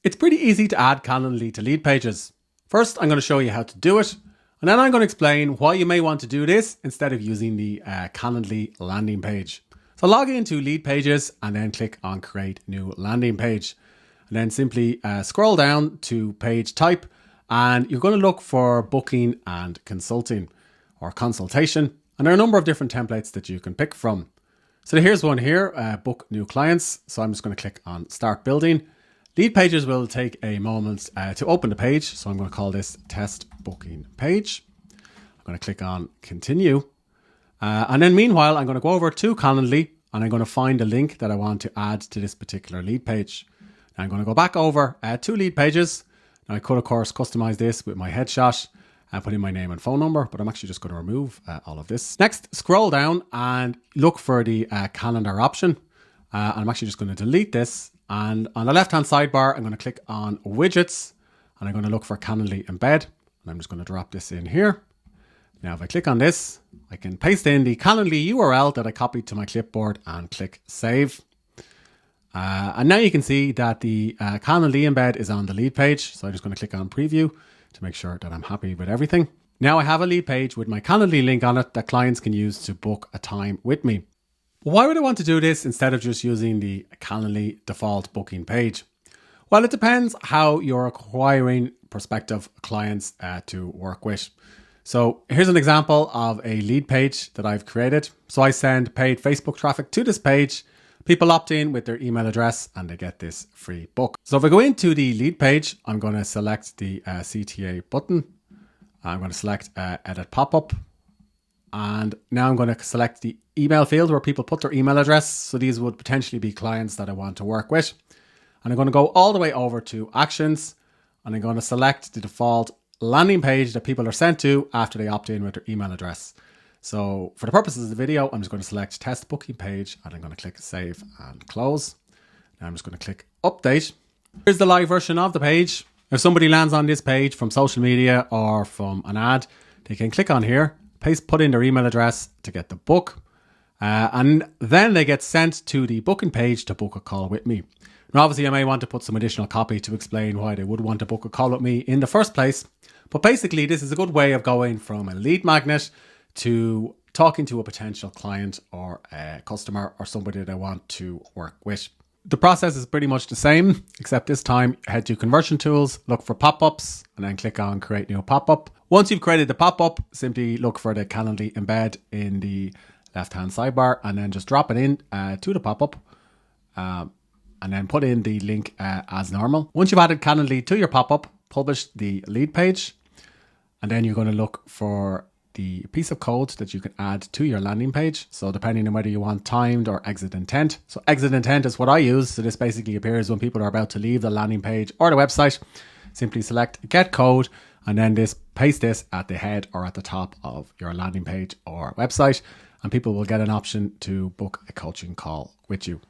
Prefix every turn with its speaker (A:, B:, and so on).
A: It's pretty easy to add Calendly to LeadPages. First, I'm going to show you how to do it, and then I'm going to explain why you may want to do this instead of using the Calendly landing page. So log into LeadPages and then click on Create New Landing Page. And then simply scroll down to page type, and you're going to look for booking and consulting or consultation. And there are a number of different templates that you can pick from. So here's one here, book new clients. So I'm just going to click on Start Building. LeadPages will take a moment to open the page. So I'm going to call this Test Booking Page. I'm going to click on Continue. And then meanwhile, I'm going to go over to Calendly and I'm going to find the link that I want to add to this particular lead page. Now I'm going to go back over to LeadPages. Now I could, of course, customize this with my headshot and put in my name and phone number, but I'm actually just going to remove all of this. Next, scroll down and look for the calendar option. And I'm actually just going to delete this. And on the left-hand sidebar, I'm going to click on Widgets and I'm going to look for Calendly Embed. And I'm just going to drop this in here. Now, if I click on this, I can paste in the Calendly URL that I copied to my clipboard and click Save. And now you can see that the Calendly embed is on the lead page. So I'm just going to click on Preview to make sure that I'm happy with everything. Now I have a lead page with my Calendly link on it that clients can use to book a time with me. Why would I want to do this instead of just using the Calendly default booking page? Well, it depends how you're acquiring prospective clients to work with. So here's an example of a lead page that I've created. So I send paid Facebook traffic to this page. People opt in with their email address and they get this free book. So if I go into the lead page, I'm going to select the CTA button. I'm going to select Edit Pop-up. And now I'm going to select the email field where people put their email address. So these would potentially be clients that I want to work with. And I'm going to go all the way over to Actions. And I'm going to select the default landing page that people are sent to after they opt in with their email address. So for the purposes of the video, I'm just going to select Test Booking Page and I'm going to click Save and Close. Now I'm just going to click Update. Here's the live version of the page. If somebody lands on this page from social media or from an ad, they can click on here, put in their email address to get the book. And then they get sent to the booking page to book a call with me. Now, obviously, I may want to put some additional copy to explain why they would want to book a call with me in the first place. But basically, this is a good way of going from a lead magnet to talking to a potential client or a customer or somebody that I want to work with. The process is pretty much the same, except this time head to Conversion Tools, look for pop-ups, and then click on Create New Pop-up. Once you've created the pop-up, simply look for the Calendly embed in the left-hand sidebar and then just drop it in to the pop-up and then put in the link as normal. Once you've added Calendly to your pop-up, publish the lead page, and then you're going to look for the piece of code that you can add to your landing page. So depending on whether you want timed or exit intent. So exit intent is what I use. So this basically appears when people are about to leave the landing page or the website. Simply select get code and then paste this at the head or at the top of your landing page or website. And people will get an option to book a coaching call with you.